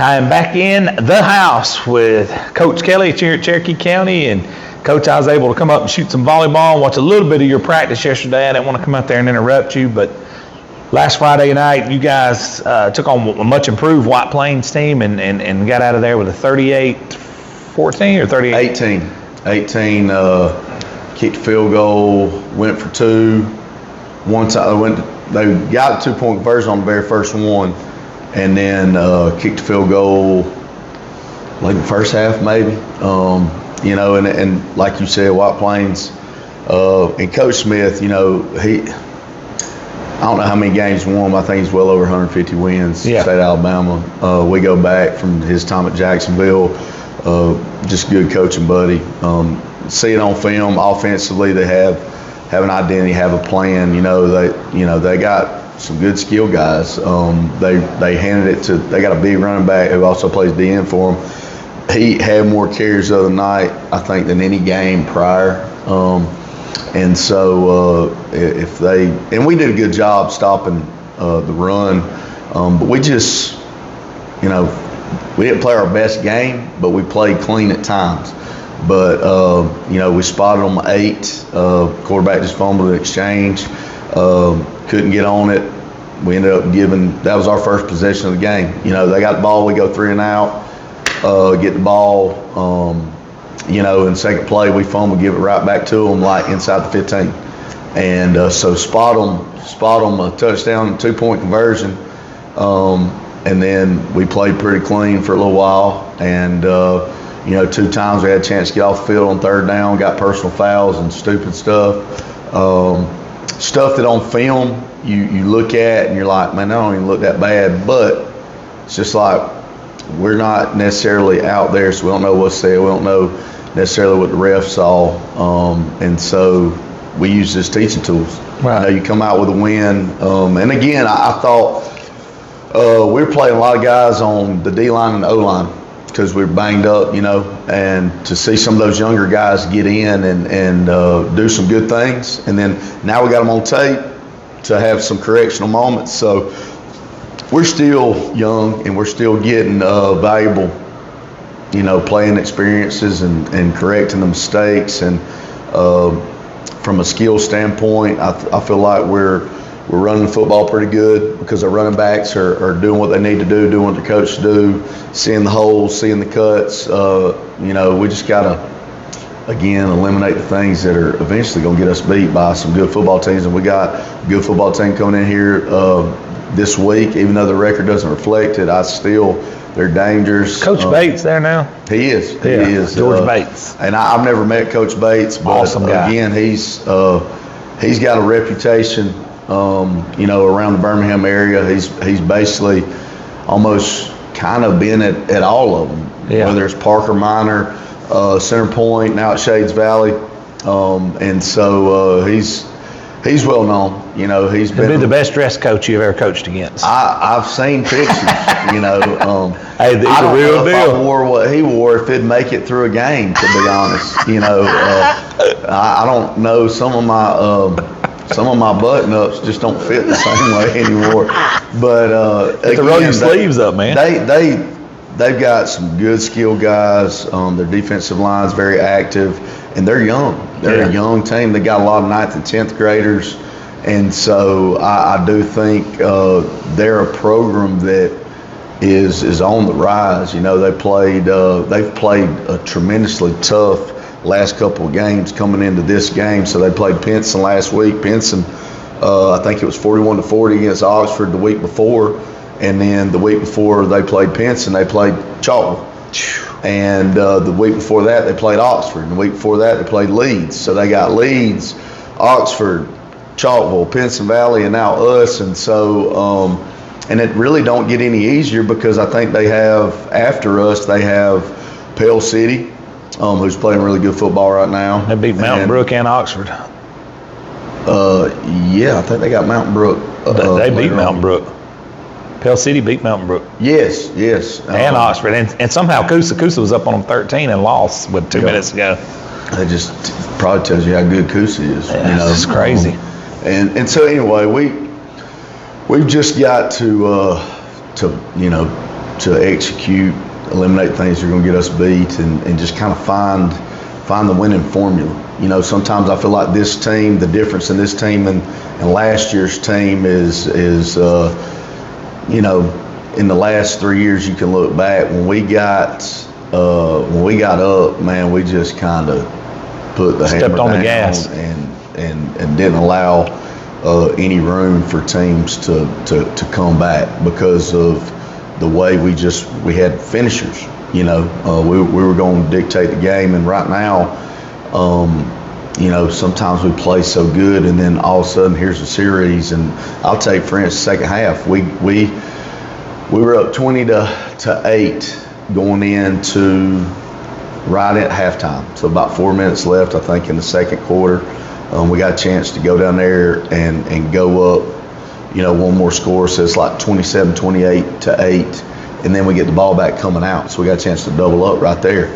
I am back in the house with Coach Kelly here at Cherokee County. And Coach, I was able to come up and shoot some volleyball and watch a little bit of your practice yesterday. I didn't want to come out there and interrupt you, but last Friday night you guys took on a much improved White Plains team and got out of there with a 38-14 or 38? 18. Kicked a field goal, went for two. One time they got a 2-point conversion on the very first one. And then kicked a field goal, like the first half maybe. And like you said, White Plains and Coach Smith, I don't know how many games he won, but I think he's well over 150 wins. Yeah. State of Alabama. We go back from his time at Jacksonville. Just good coaching buddy. See it on film. Offensively, they have an identity, have a plan. They got some good skill guys. They handed it to. They got a big running back who also plays DN for them. He had more carries the other night, I think, than any game prior. And so we did a good job stopping the run, but we just, we didn't play our best game, but we played clean at times. But we spotted them 8. Quarterback just fumbled an exchange. Couldn't get on it. We ended up that was our first possession of the game. They got the ball, we go 3 and out, get the ball, in second play, we fumble, give it right back to them like inside the 15. And so spot them a touchdown, 2-point conversion. And then we played pretty clean for a little while. And, 2 times we had a chance to get off the field on third down, got personal fouls and stupid stuff. Stuff that on film you look at and you're like, man, that don't even look that bad. But it's just like we're not necessarily out there, so we don't know what's there. We don't know necessarily what the refs saw. And so we use this teaching tools. Right. You come out with a win. And again, I thought we were playing a lot of guys on the D-line and the O-line because we were banged up, and to see some of those younger guys get in and do some good things. And then now we got them on tape to have some correctional moments. So we're still young and we're still getting valuable, playing experiences and correcting the mistakes. And from a skill standpoint, I feel like we're running the football pretty good because our running backs are doing what they need to do, doing what the coach do, seeing the holes, seeing the cuts. We just got to, again, eliminate the things that are eventually going to get us beat by some good football teams. And we got a good football team coming in here this week. Even though the record doesn't reflect it, they're dangerous. Coach Bates there now? He is. He is. George Bates. And I've never met Coach Bates, but awesome guy. Again, he's got a reputation around the Birmingham area. He's basically almost kind of been at all of them, whether it's Parker Minor, Center Point, now at Shades Valley, and so he's well known. He's been the best dressed coach you've ever coached against. I've seen pictures. Hey, he's I don't a real know if deal. I wore what he wore if it'd make it through a game. To be honest, I don't know. Some of my button-ups just don't fit the same way anymore. But to roll your sleeves up, man. They've got some good skill guys. Their defensive line's very active, and they're young. They're a young team. They got a lot of 9th and 10th graders, and so I do think they're a program that is on the rise. They've played a tremendously tough last couple of games coming into this game. So they played Pinson last week. Pinson, I think it was 41-40 against Oxford the week before. And then the week before they played Pinson, they played Chalkville. And the week before that, they played Oxford. And the week before that, they played Leeds. So they got Leeds, Oxford, Chalkville, Pinson Valley, and now us. And so, and it really don't get any easier because I think they have, after us, they have Pell City, who's playing really good football right now. They beat Mountain Brook and Oxford. Yeah, I think they got Mountain Brook. They beat Mountain Brook. Pell City beat Mountain Brook. Yes. And Oxford. And somehow Coosa was up on them 13 and lost with 2 minutes to go. That just probably tells you how good Coosa is. Yeah, it's crazy. And so anyway, we've just got to execute, eliminate things that are going to get us beat, and just kind of find the winning formula. You know, sometimes I feel like this team, the difference in this team and last year's team is you know, in the last 3 years you can look back when we got up, man, we just kind of put the stepped hammer on down the gas and didn't allow any room for teams to come back because of the way we had finishers. You know, we were going to dictate the game, and right now, you know, sometimes we play so good, and then all of a sudden here's a series. And I'll take, for instance, second half, we were up 20-8 going into right at halftime. So about 4 minutes left, I think, in the second quarter. We got a chance to go down there and go up, you know, one more score. So it's like 27-28-8. And then we get the ball back coming out. So we got a chance to double up right there.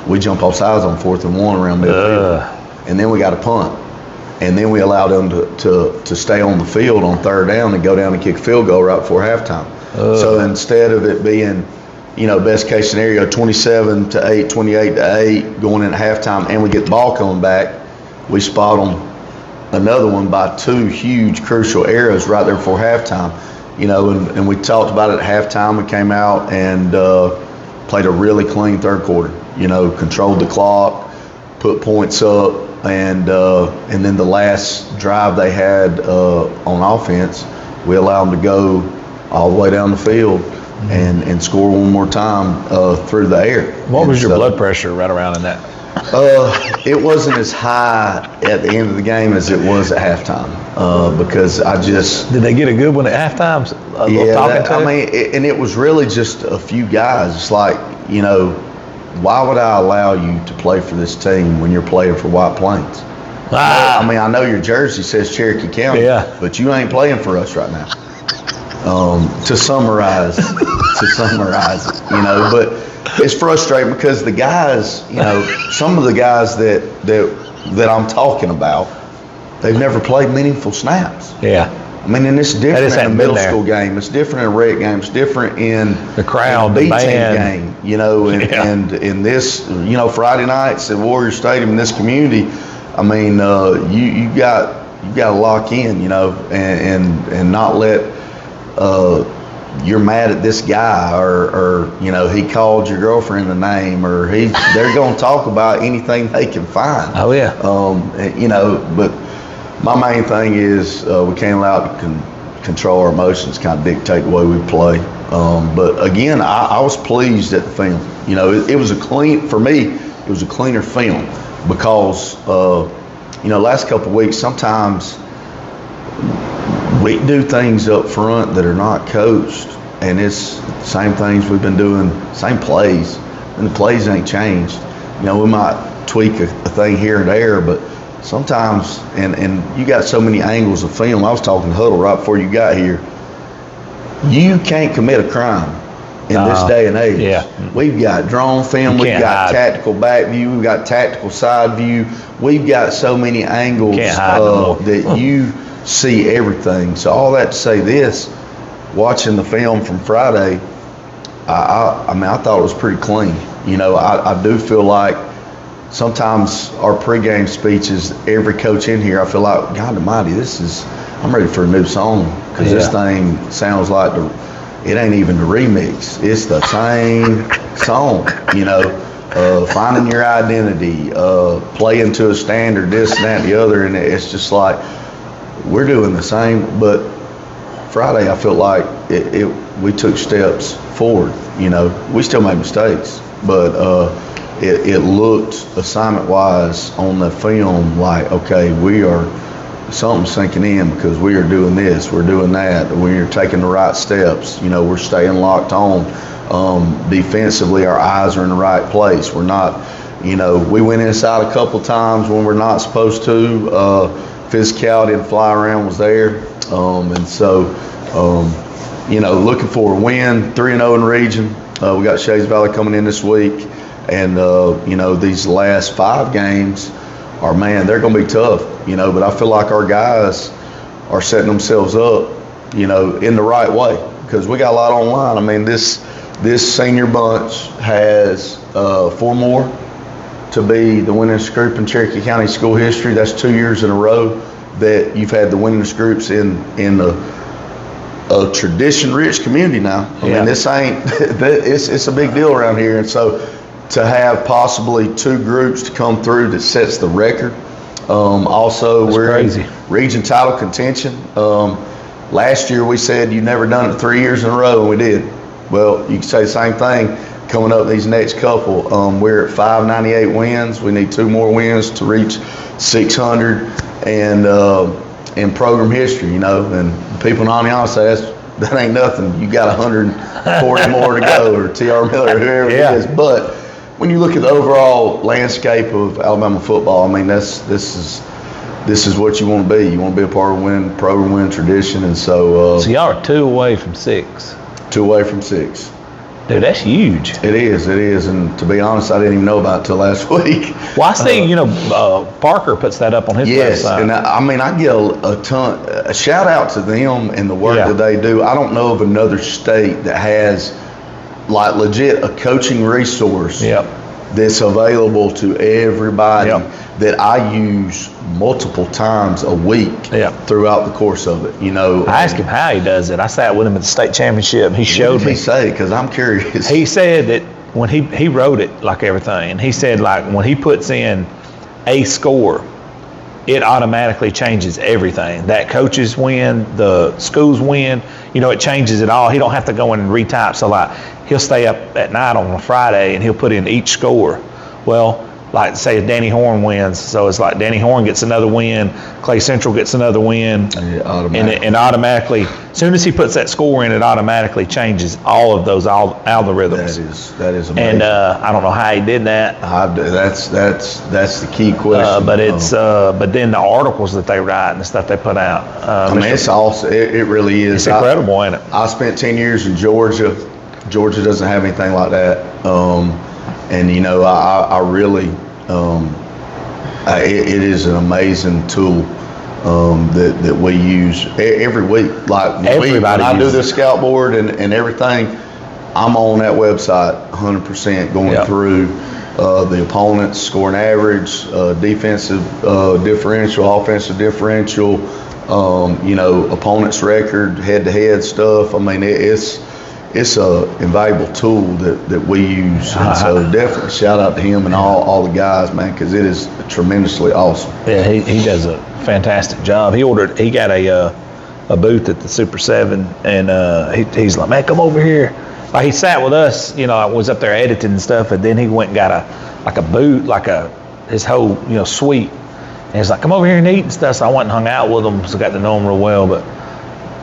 We jump off sides on 4th and 1 around midfield. And then we got a punt. And then we allowed them to stay on the field on 3rd down and go down and kick a field goal right before halftime. So instead of it being, you know, best case scenario, 27-8, 28-8 going into halftime, and we get the ball coming back, we spot them another one by 2 huge crucial errors right there before halftime. You know, and we talked about it at halftime. We came out and played a really clean 3rd quarter. You know, controlled the clock, put points up, and then the last drive they had on offense, we allowed them to go all the way down the field and score one more time through the air. What was your blood pressure right around in that? It wasn't as high at the end of the game as it was at halftime because I just... Did they get a good one at halftime? And it was really just a few guys. It's like, you know, why would I allow you to play for this team when you're playing for White Plains? I mean, I know your jersey says Cherokee County, but you ain't playing for us right now. To summarize it, you know, but it's frustrating because the guys, you know, some of the guys that I'm talking about, they've never played meaningful snaps. Yeah. I mean, and it's different in a middle school game. It's different in a rec game. It's different in the crowd, the B-team game, you know, and in this, you know, Friday nights at Warrior Stadium in this community, I mean, you got to lock in, you know, and not let you're mad at this guy or you know, he called your girlfriend a name or they're going to talk about anything they can find. Oh yeah. You know, but my main thing is we can't allow it to control our emotions, kind of dictate the way we play. But again, I was pleased at the film. You know, it was for me, it was a cleaner film because, you know, last couple of weeks, sometimes we do things up front that are not coached, and it's the same things we've been doing, same plays, and the plays ain't changed. You know, we might tweak a thing here and there, but sometimes, and you got so many angles of film. I was talking to Huddle right before you got here. You can't commit a crime in this day and age. Yeah. We've got drone film, we've got tactical back view, we've got tactical side view. We've got so many angles that you see everything. So all that to say this, watching the film from Friday, I mean, I thought it was pretty clean. You know, I do feel like sometimes our pregame speeches, every coach in here, I feel like, God almighty, I'm ready for a new song because this thing sounds like it ain't even the remix. It's the same song, you know, finding your identity, playing to a standard, this and that and the other, and it's just like we're doing the same. But Friday, I felt like we took steps forward. You know, we still made mistakes, but it looked assignment-wise on the film like, okay, something's sinking in because we are doing this, we're doing that, we're taking the right steps. You know, we're staying locked on. Defensively, our eyes are in the right place. We're not You know, we went inside a couple times when we're not supposed to. Physicality and fly around was there. And so, you know, looking for a win, 3-0 in the region. We got Shays Valley coming in this week. And, you know, these last 5 games are, man, they're going to be tough, you know, but I feel like our guys are setting themselves up, you know, in the right way because we got a lot on the line. I mean, this senior bunch has 4 more to be the winningest group in Cherokee County school history. That's 2 years in a row that you've had the winningest groups in a tradition-rich community now. I mean, this ain't it's a big deal around here, and so to have possibly 2 groups to come through that sets the record. Also, that's we're crazy. in region title contention. Last year we said you've never done it 3 years in a row, and we did. Well, you can say the same thing coming up these next couple. We're at 598 wins. We need 2 more wins to reach 600 and in program history, you know. And people in Aniana say that ain't nothing. You got 140 more to go, or T.R. Miller, or whoever it is. But when you look at the overall landscape of Alabama football, I mean, this is what you want to be. You want to be a part of winning program, winning tradition, and so. So y'all are 2 away from 6. 2 away from 6. Dude, that's huge. It is, and to be honest, I didn't even know about it till last week. Well, I see, you know, Parker puts that up on his website. Yes, and I mean, I get a shout out to them and the work that they do. I don't know of another state that has, like, legit a coaching resource that's available to everybody that I use multiple times a week throughout the course of it. You know, I asked him how he does it. I sat with him at the state championship, and he showed me. What did he say? Because I'm curious. He said that when he wrote it like everything, and he said like when he puts in a score, it automatically changes everything. That coaches win, the schools win, you know, it changes it all. He don't have to go in and retype. So like he'll stay up at night on a Friday and he'll put in each score. Well, like say if Danny Horn wins, so it's like Danny Horn gets another win, Clay Central gets another win, and automatically, as soon as he puts that score in, it automatically changes all of those algorithms. That is amazing. And I don't know how he did that. That's the key question. But it's but then the articles that they write and the stuff they put out. I mean, it's awesome. It really is. It's incredible, ain't it? I spent 10 years in Georgia. Georgia doesn't have anything like that. And, you know, I really, it is an amazing tool that we use every week. Like when I do the scout board and everything, I'm on that website 100% going through the opponent's scoring average, defensive differential, offensive differential, you know, opponent's record, head-to-head stuff. I mean, it's a invaluable tool that we use, and so definitely shout out to him and all the guys, man, because it is tremendously awesome. Yeah, he does a fantastic job. He got a booth at the Super 7, and he's like, man, come over here. Like he sat with us, you know, I was up there editing and stuff, and then he went and got a booth, his whole, you know, suite. And he's like, come over here and eat and stuff. So I went and hung out with him, so I got to know him real well, but.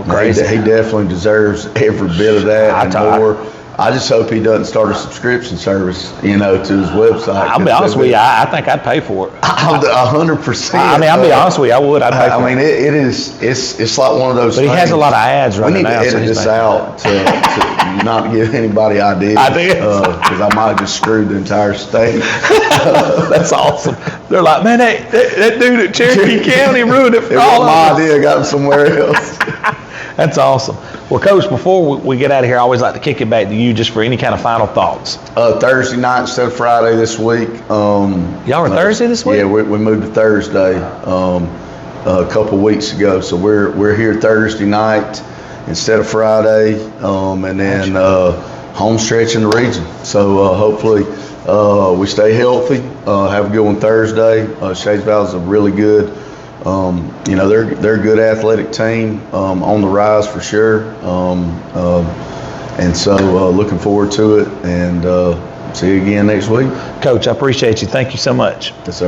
Crazy. He definitely deserves every bit of that and more. I just hope he doesn't start a subscription service, you know, to his website. I'll be honest with you, I think I'd pay for it. 100%. I mean, I'll be honest with you, I would. I'd pay for it. I mean, it's like one of those things. But he has a lot of ads right now. We need to edit this out to not give anybody ideas. Because I might have just screwed the entire state. That's awesome. They're like, man, that dude at Cherokee County ruined it for all of us. My idea, got him somewhere else. That's awesome. Well, Coach, before we get out of here, I always like to kick it back to you just for any kind of final thoughts. Thursday night instead of Friday this week. Y'all are Thursday this week? Yeah, we moved to Thursday a couple weeks ago. So we're here Thursday night instead of Friday, and then home stretch in the region. So hopefully we stay healthy, have a good one Thursday. Shays Valley's a really good. You know, they're a good athletic team, on the rise for sure. And so looking forward to it, and see you again next week. Coach, I appreciate you. Thank you so much. Yes, sir.